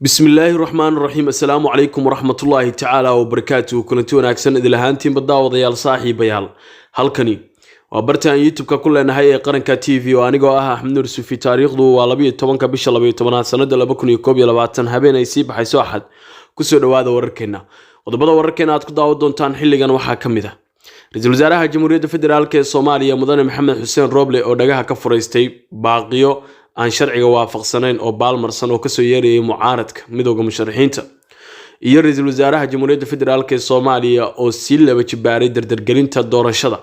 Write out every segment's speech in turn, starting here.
بسم الله الرحمن الرحيم السلام عليكم ورحمة الله تعالى وبركاته كنتي wanaagsan idil ahaantiin badawadayaal saaxiibayaal halkani waa bartaan YouTube-ka ku leenahay ee qaranka TV oo anigoo ah Axmed Nuur Sufi taariikhdu waa 12 bisha 12 sanada 2021 habeen ay sii baxayso axad ku soo dhawaada wararkeena qodobada wararkeena aad ku daawan doontaan xilligan waxa kamid ah Ra'iisul Wasaaraha Jamhuuriyadda Federaalka ee Soomaaliya Mudane Maxamed Xuseen Roble oo dhagaha ka fureystay baaqiyo aan sharciga waafaqsanayn oo baalmarsan oo ka soo yeerayay mucaaradka midowga musharaxiinta iyo Ra'iisul Wasaaraha Jamhuuriyadda Federaalka ee Soomaaliya oo si laba jibaaray dardargelinta doorashada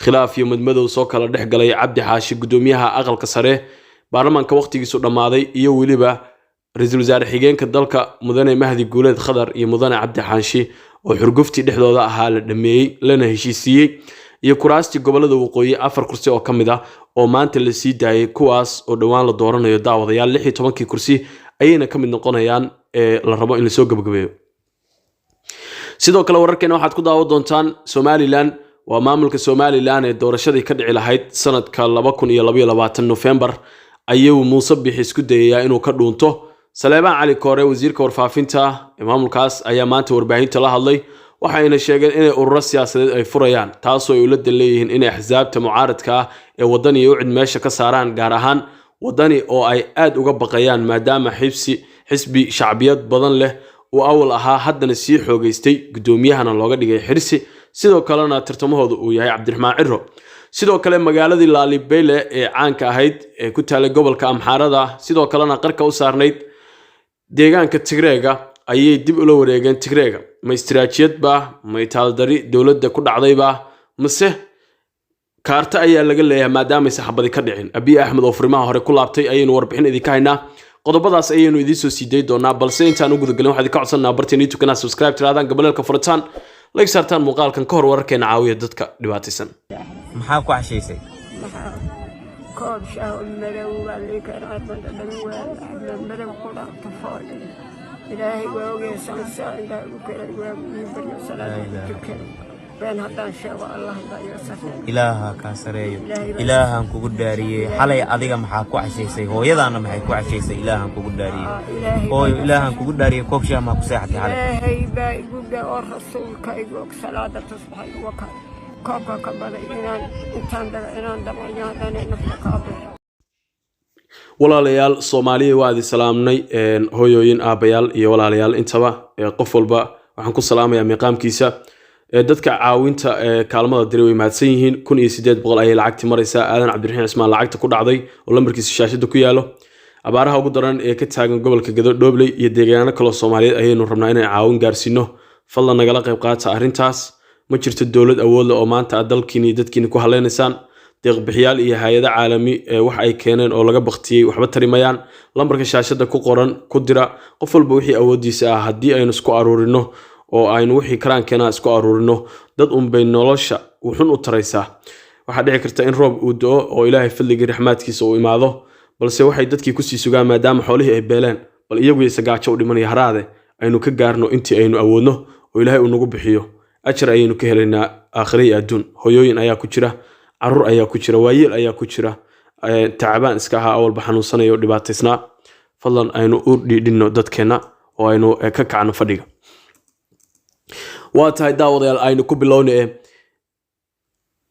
khilaaf iyo madmadow soo kala dhexgalay Cabdi Xaashi gudoomiyaha aqalka sare baarlamaanka waqtigiisu dhamaaday iyo waliba Ra'iisul Wasaare xigeenka dalka Mudane Mahdi Guuleed Khadar iyo Mudane Cabdi Xaashi oo xurgufti dhexdooda ahaa la dhameeyay lana heshiisiyay iyo kuraasti gobolada waqooyi 4 kursi oo kamid ah oo maanta la sii daayay kuwaas oo dhawaan la dooranayo daawadayaal 16 kursi ayayna kamid noqonayaan ee la rabo in la soo gabagabeeyo sidoo kale wararkeena waxaad ku daawan doontaan Somaliland waa maamulka Somaliland ee doorashadii ka dhici lahayd sanadka 2022 November ayuu Muuse Bixi isku dayay inuu ka dhuunto Saleebaan Cali Koore wasiirka warfaafinta ee maamulkaas ayaa maanta warbaahinta la hadlay waxayna sheegeen inay ururo siyaasadeed ay furayaan taasoo ay ula leeyihiin inay axsaabta mucaaradka ee wadani u cid meesha ka saaraan gaar ahaan wadani oo ay aad uga baqayaan maadaama xisbi shacbiyad badan leh oo awal ahaa haddana sii xoogaystay gudoomiyahana looga dhigay xirsi sidoo kalena tartamahoodu uu yahay Cabdiraxmaan Ciro sidoo kale magaaladii Laalibeyle ee caanka ahayd ee ku taala gobolka Amxaarada sidoo kalena qarka u saarnayd deegaanka Tigreega ayay dib ula wareegeen Tigreega ma istiraatiijiyad ba ma taaldari dawladda ku dhacday ba mise kaarta ayaa laga leeyahay maadaama saxabadi ka dhicin Abiy Ahmed oo furimaha hore ku laabtay ayaynu warbixin idin ka haynaa qodobadaas ayaynu idin soo siiday doonaa balse intaan ugu gudagalin waxaad ka codsanaa barteen YouTube-kana subscribe tiraadaan gabalka furataan like saartaan muuqaalkan ka hor wararkeena caawiya dadka dhibaataysan maxaa ku cashaysay koob shaah madow waa leeyahay madow ku dhaqto إلهي وأوجه سانسا إلهي وكره ويبني سلام تكره بين هذا الشيء والله لا يسافر إلها كاسريو إلها كقدارية حلا أديك محاكو عشيسي هو يدا أنا محاكو عشيسي إلها كقدارية هو إلها كقدارية كوكشة ما كساحتي حلا إلهي بيقول الرسول كيقول صلاة تصبح الوقت كوكا كبر إنان دمعيان أنا نفقابه walaalayaal Soomaaliya waa salaamnay hooyooyin aabayaal iyo walaalayaal intaba qof walba waxaan ku salaamayaa miiqaamkiisa dadka caawinta kaalmada diray way mahadsan yihiin 1800 ay lacagti maraysaa aadan Cabdiraxiin Ismaan lacagta ku dhacday oo lambarkiisa shaashada ku yaalo abaaraha ugu daran ee ka taagan gobolka Gadoodhobley iyo deegaano kale oo Soomaaliyeed ayaynu rabnaa inay caawin gaarsiino fadlan nagala qayb qaata arintaas ma jirto dawlad awood leh oo maanta dalkiina iyo dadkiina ku haleynaysan deeq bixiyaal iyo hay'ado caalami wax ay keeneen oo laga baqtiyay waxba tarimayaan lambarka shaashada ku qoran ku dira qof walba wixii awoodiisa ah hadii aynu isku aruurino oo aynu wixii karaankeena isku aruurino dad bay nolosha wuxun u taraysaa waxa dhici karta in roob uu doo oo Ilaahay fadliga raxmaadkiisa uu imaado balse waxay dadkii ku sii sugaan maadaama xoolihii ay beeleen bal iyagu ay sagaajo u dhimanaya haraade aynu ka gaarno intii aynu awoodno oo Ilaahay uu nagu bixiyo ajir aynu ka helaynaa aakhirada iyo adduun hooyooyin ayaa ku jira carruur ayaa ku jira waayeel ayaa ku jira tacabaan iska aha awal baxanuunsanayo dhibaataysnaa fadlan aynu u dhidhino dadkeena oo aynu ka kacno fadhiga waa tahay daawadayaal aynu ku bilownay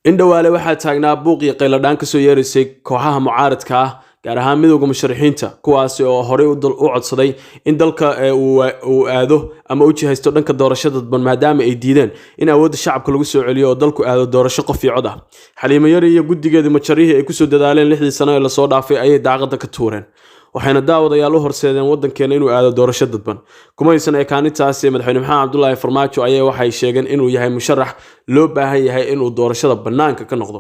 indhawaale waxaa taagnaa buuq iyo qayladhaan ka soo yeeraysay kooxaha mucaaradka ah gaar ahaan midowga musharaxiinta kuwaas oo hore u codsaday in dalka uu aado ama u jihaysto dhanka doorashada dadban maadaama ay diideen in awoodda shacabka lagu soo celiyo oo dalku aado doorasho qof iyo cod ah Xaliimo Yari iyo guddigeeda majarihii ay ku soo dadaaleen 6 sano ee la soo dhaafay ayay daaqada ka tuureen waxayna daawadayaal u horseedeen wadankeena inuu aado doorasho dadban kuma aysan ekaanintaas madaxweyne Maxamed Cabdullaahi Farmaajo ayay waxay sheegeen inuu yahay musharax loo baahan yahay inuu doorashada banaanka ka noqdo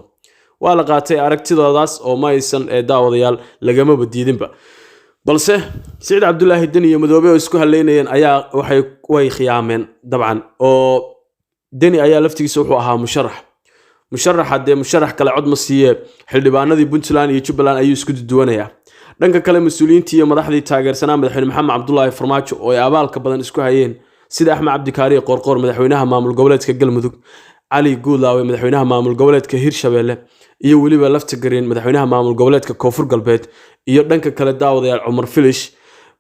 waa la qaatay aragtidoodaas oo ma aysan daawadayaal lagama badiidinba balse Saciid Cabdullaahi Dani iyo Madoobe oo isku haleynayeen ayaa way khiyaameen dabcan oo Dani ayaa laftigiisa wuxuu ahaa musharax hadee musharax kale cod ma siiye xildhibaanadii Puntland iyo Jubbaland ayuu isku duwanaya dhanka kale mas'uuliyiintii iyo madaxdii taageersanaa madaxweyne Maxamed Cabdullaahi Farmaajo oo ay abaalka badan isku hayeen sida Axmed Cabdi Kaari Qoorqoor madaxweynaha maamul goboleedka Galmudug Ali Guulaawe madaxweynaha maamul goboleedka Hirshabeelle iyo waliba lafta gareen madaxweynaha maamul goboleedka Koonfur Galbeed iyo dhanka kale daawadayaal Cumar Filish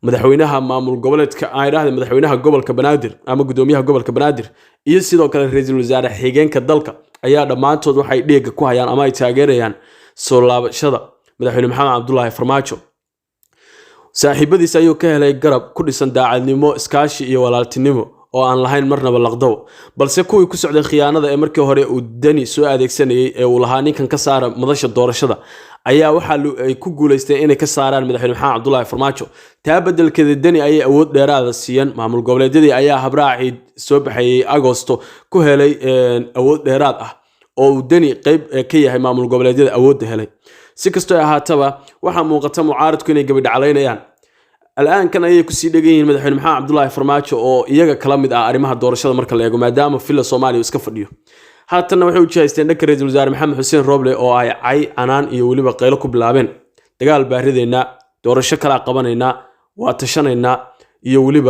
madaxweynaha maamul goboleedka ayraahda madaxweynaha gobolka Banaadir ama gudoomiyaha gobolka Banaadir iyo sidoo kale ra'iisul wasaare xigeenka dalka ayaa dhamaantood waxay dheega ku hayaan ama ay taageerayaan soo laabashada madaxweyne Maxamed Cabdullaahi Farmaajo. saaxiibadiis ayuu ka helay garab ku dhisan daacadnimo, iskaashi iyo walaaltinimo oo aan lahayn marnaba laqdow, balse kuwii ku socday khiyaanada ee markii hore uu Dani soo adeegsanayay ee uu lahaa ninkan ka saara madasha doorashada ayaa waxa ay ku guuleysteen inay ka saaraan madaxweyne Maxamed Cabdullaahi Farmaajo. taa beddelkeeda Dani ayay awood dheeraad siiyeen maamul goboleedyadii ayaa habraacid soo baxayay Agoosto ku helay awood dheeraad ah oo uu Dani qayb ka yahay maamul goboleedyada awoodda helay. si kastoo ahaataba waxa muuqata mucaaradku inay gabadhacalaynayaan الآن كان أيه كسي دقيقين مدحين محمد عبد الله فرماجو أو إيجا كلام إذا أريمها دور الشهر مركل يجو ما دام في الصومالي وسكفرديو حتى إنه وحول شيء استندك رئيس الوزراء محمد حسين روبلي أو عي عنان يولي بقيلكم بلابين دقال باردينا دور الشكل عقبانينا واتشانينا يولي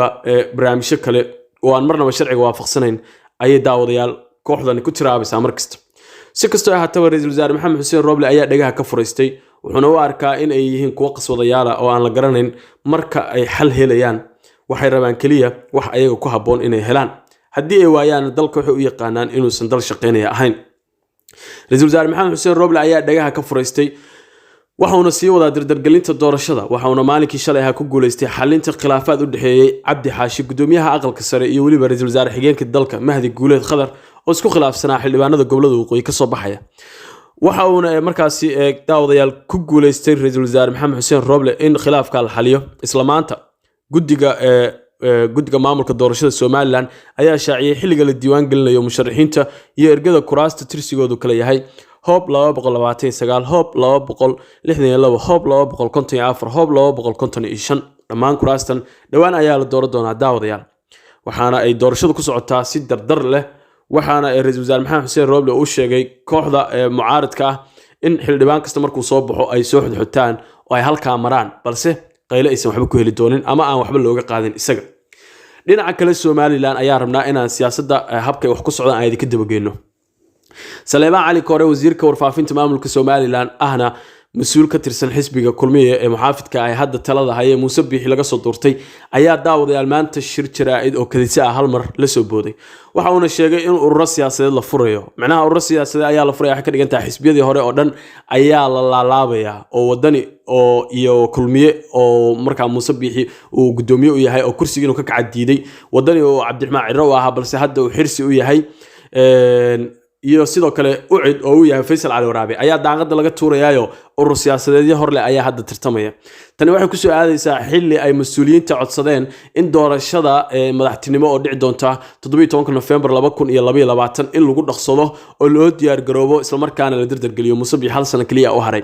برامج شكله وأن مرنا بشرع وافق سنين أي داو ريال كوحدة نكتر عابس عمركست سكستو حتى رئيس الوزراء محمد حسين روبلي أي دقيقة كفرستي wuxuuna u arkaa in ay yihiin kuwa qaswadayaal oo aan la garanayn marka ay xal helayaan waxay rabaan kaliya wax ayaga ku haboon inay helaan haddii ay waayaan dalka wuxuu u yaqaanaan inuusan dal shaqeynaya ahayn. ra'iisul wasaare maxamed xuseen roble ayaa dhagaha ka furaystay waxauna sii wadaa dardargelinta doorashada waxauna maalinkii shalay ku guuleystay xalinta khilaafaad u dhaxeeyay Cabdi Xaashi gudoomiyaha aqalka sare iyo waliba ra'iisul wasaare xigeenka dalka Mahdi Guuleed Khadar oo isku khilaafsanaa xildhibaanada gobolada waqooyi ka soo baxaya. waxa uu markaasi daawadayaal ku guuleystay ra'iisul wasaare maxamed xuseen roble in khilaafka la xaliyo isla maanta guddiga maamulka doorashada Soomaaliland ayaa shaaciyay xilliga la diiwaan gelinayo musharaxiinta iyo ergada kuraasta tirsigoodu kala yahay hoob 229 hoob 262 hoob 254 hoob 255 dhammaan kuraastan dhawaan ayaa la dooran doonaa daawadayaal waxaana ay doorashadu ku socotaa si dardar leh waxaana ra'iisul wasaare maxamed xuseen roble uu sheegay kooxda mucaaradka ah in xildhibaan kasta markuu soo baxo ay soo xudxutaan oo ay halka maraan balse qayle aysan waxba ku heli doonin ama aan waxba looga qaadin isaga. dhinaca kale Soomaaliland ayaa rabnaa inaan siyaasadda habka wax ku socdaan ay ka dabageeno. Saleebaan Cali Koore wasiirka warfaafinta maamulka Soomaaliland ahna مسؤول كترسن حسبي كلمية محافظ كأي حد تلاذا هي مسبح لقى صدورتي أيها داود المان تشير شرائد أو كذا هالمر لسبودي وحاولنا الشيء إنه الروسيا سيد لفريو معناها الروسيا سيد أيها لفريو حكى أنت حسبية دي هراء أردن أيها للعلابية أو ودني أو يو كلمية أو مركب مسبحي وقدومي وياهي أو كرسي إنه كعديدي ودني وعبد الرحمن عروة بس هذا وحرسي وياهي iyo sidoo kale ucid oo uu yahay Faysal Cali Waraabi ayaa daaqada laga tuurayaayo urur siyaasadeedii horle ayaa hadda tartamaya. tani waxay ku soo aadaysaa xilli ay mas'uuliyiinta codsadeen in doorashada madaxtinimo oo dhici doonta 17 November 2022 in lagu dhaqsado oo loo diyaar garoobo isla markaana la dardargeliyo Musabix hal sano kaliya oo haray.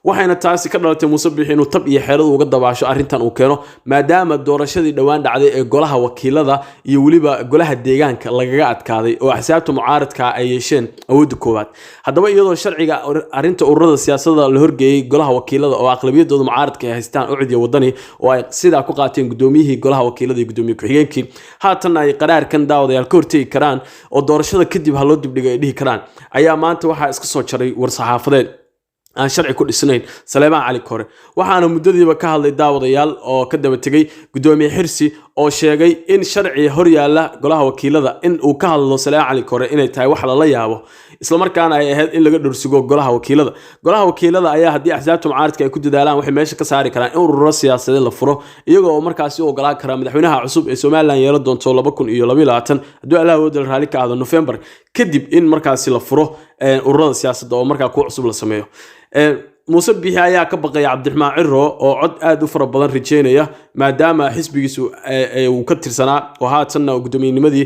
waxayna taasi ka dhalatay Musabix inuu tab iyo xeelad uga dabaasho arrintan uu keeno maadaama doorashadii dhawaan dhacday ee golaha wakiilada iyo waliba golaha deegaanka lagaga adkaaday oo xisaabta mucaaradka ay yeesheen awood koowaad. haddaba iyadoo sharciga arrinta ururada siyaasadda la horgeeyay golaha wakiilada oo aqlabiyadooda mucaaradka ay haystaan ucid iyo wadani oo ay sida ku qaateen gudoomiyihii golaha wakiilada iyo gudoomiye ku-xigeenkii haatan ay qaraarkan daawadayaal ka hortagi karaan oo doorashada kadib hal loo dibdhigo ay dhihi karaan ayaa maanta waxa iska soo jaray war saxaafadeed aan sharci ku dhisnayn Saleebaan Cali Koore waxaana muddadiiba ka hadlay daawadayaal oo ka daba tagay gudoomiye xirsi oo sheegay in sharci hor yaala golaha wakiilada in uu ka hadlo Saleebaan Cali Koore inay tahay wax la yaabo isla markaana ay ahayd in laga dhursigo golaha wakiilada ayaa haddii axsaabta mucaaradka ay ku dadaalaan waxay meesha ka saari karaan in ururo siyaasadeed la furo iyagoo markaasi u ogolaan kara madaxweynaha cusub ee Soomaaliland yeelo doonto 2022 haddii Allah wadal raali ka aado November kadib in markaasi la furo ururada siyaasadda oo markaa ku cusub la sameeyo. Musabix ayaa ka baqay Cabdiraxmaan Ciro oo cod aad u fara badan rajeynaya maadaama xisbigiisu uu ka tirsanaa oo haatan gudoomiyenimadi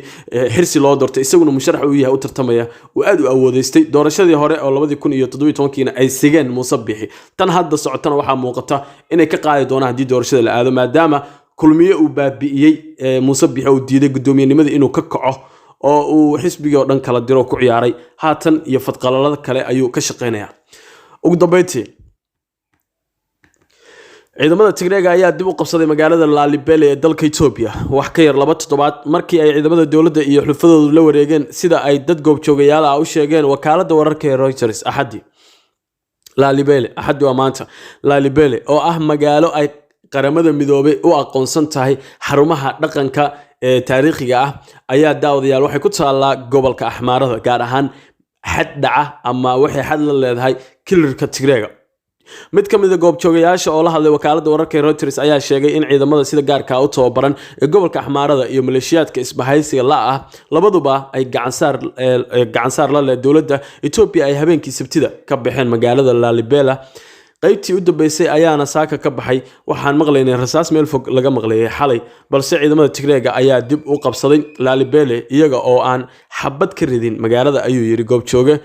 xirsi loo doortay isaguna musharax uu yahay u tartamaya oo aad u awoodeystay doorashadii hore oo 2017 ay sigeen Musabix tan hadda socotana waxa muuqata inay ka qaadi doonaan hadii doorashada la aado maadaama kulmiye uu baabi'iyay Musabix oo diiday gudoomiyenimadi inuu ka kaco oo uu xisbiga oo dhan kala diro ku ciyaaray haatan iyo fadqalalada kale ayuu ka shaqeynaya. ugu dambeyntii ciidamada Tigreega ayaa dib u qabsaday magaalada Lalibela ee dalka Itoobiya wax ka yar 2 toddobaad markii ay ciidamada dawladda iyo xulfadoodu la wareegeen sida ay dad goobjoogayaal ah u sheegeen wakaaladda wararka ee Reuters axaddi waa maanta Lalibela oo ah magaalo ay qaramada midoobay u aqoonsan tahay xarumaha dhaqanka ee taariikhiga ah ayaa daawadayaal waxay ku taallaa gobolka Axmaarada gaar ahaan xad dhaca ama waxay xad la leedahay kilarka Tigreega mid ka mid ah goobjoogayaasha oo la hadlay wakaaladda wararka ee Reuters ayaa sheegay in ciidamada sida gaarka ah u tababaran ee gobolka Axmaarada iyo maleeshiyaadka isbahaysiga la ah labaduba ay gacan saar la leh dowladda Ethiopia ay habeenkii Sabtida ka baxeen magaalada Lalibela qaybtii u dambeysay ayaana saaka ka baxay waxaan maqlaynay rasaas meel fog laga maqlayay xalay balse ciidamada Tigreega ayaa dib u qabsaday Lalibela iyaga oo aan xabad ka ridin magaalada ayuu yiri goobjooge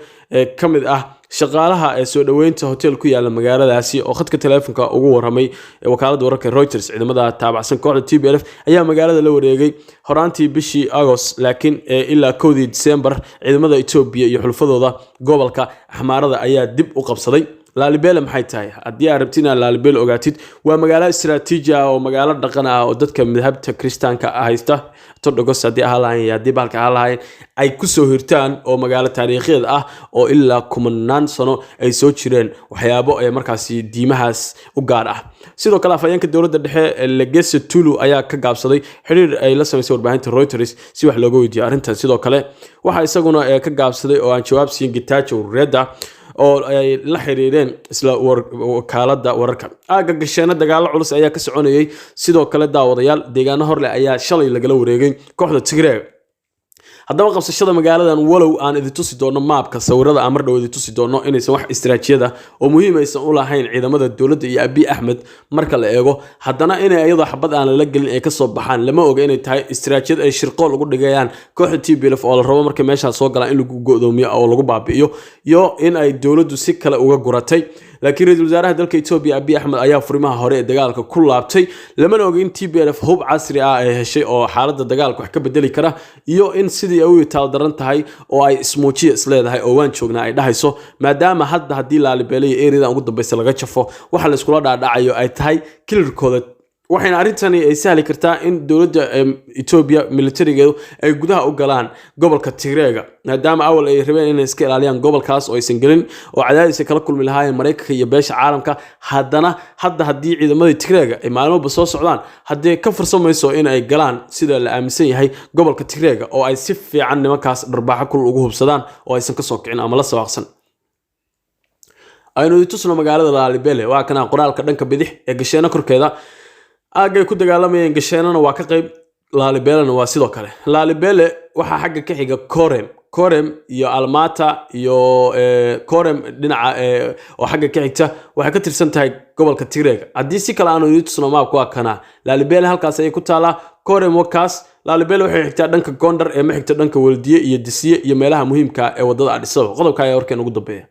ka mid ah shaqaalaha ee soo dhaweynta hotel ku yaala magaaladaasi oo khadka telefoonka ugu waramay wakaaladda wararka Reuters ciidamada taabacsan kooxda TPLF ayaa magaalada la wareegay horaantii bishii August laakiin ilaa 1 December ciidamada Ethiopia iyo xulfadooda gobolka Axmaarada ayaa dib u qabsaday Lalibela maxay tahay haddii aad rabtiin Lalibela ogaatid waa magaalo istiraatiiji ah oo magaalo dhaqan ah oo dadka madhabta Kristaanka haysta Orthodox haddii ahaayeen haddii balka ahaayeen ay ku soo hirtaan oo magaalo taariikhiyeed ah oo ilaa kumanaan sano ay soo jireen waxyaabo ay markaasi diimahaas u gaar ah sidoo kale afayeenka dowladda dhexe Legesse Tulu ayaa ka gaabsaday xiriir ay la sameysay warbaahinta Reuters si wax looga weydiiyo arrintan sidoo kale waxa isaguna ka gaabsaday oo aan jawaab siin Getachew Reda oo ay la xiriireen isla wakaaladda wararka aaga gasheena dagaalo culus ayaa ka soconayay sidoo kale daawadayaal deegaano horle ayaa shalay lagala wareegay kooxda Tigreega haddaba qabsashada magaaladan walow aan idin tusi doono maapka sawirada aan mar dhow idin tusi doono inaysan wax istiraatiijiyada oo muhiim aysan u lahayn ciidamada dowladda iyo Abiy Ahmed marka la eego haddana inay iyadoo xabad aan la gelin ay ka soo baxaan lama oga inay tahay istiraatiijiyad ay shirqool ugu dhigayaan kooxda TPLF oo la rabo marka meesha soo galaan in lagu go'doomiyo oo lagu baabi'iyo iyo in ay dowladdu si kale uga guratay laakiin ra'iisul wasaaraha dalka Ethiopia Abiy Ahmed ayaa furimaha hore ee dagaalka ku laabtay lama oga in TPLF hub casri ah ay heshay oo xaaladda dagaalka wax ka bedeli kara iyo in sidii ay taal daran tahay oo ay ismoojiye isleedahay oo waan joognaa ay dhahayso maadaama hadii Lalibela iyo erida ugu dambeysay laga jafo waxa la isku dhaadhacayo ay tahay kilarkooda waxayna arintani ay sahli kartaa in dowladda Ethiopia militarigeedu ay gudaha u galaan gobolka Tigreega maadaama awal ay rabeen inay iska ilaaliyaan gobolkaas oo aysan galin oo cadaadis kala kulmi lahaayeen Mareykanka iyo beesha caalamka haddii ciidamada Tigreega ay maalmoba soo socdaan haddii ka farsamayso in ay galaan sida la aaminsan yahay gobolka Tigreega oo ay si fiican nimankaas dharbaaxa kul ugu hubsadaan oo aysan ka soo kicin ama la sawaaqsan aynu tusno magaalada Lalibela waa kana qoraalka dhanka bidix ee gasheena korkeeda aagay ku dagaalamayeen gasheenana waa ka qayb Lalibelana waa sidoo kale Lalibela waxa xagga ka xiga Korem iyo Almata iyo Korem dhinaca oo xagga ka xigta waxa ka tirsan tahay gobolka Tigreega haddii si kale aanu tusno maapka waa kana Lalibela halkaas ay ku taala Korem wakaas Lalibela waxay xigtaa dhanka Gondar ee ma xigta dhanka Waldiye iyo Disiye iyo meelaha muhiimka ah ee wadada Addis Ababa qodobka ayaa warkeen ugu dambeeya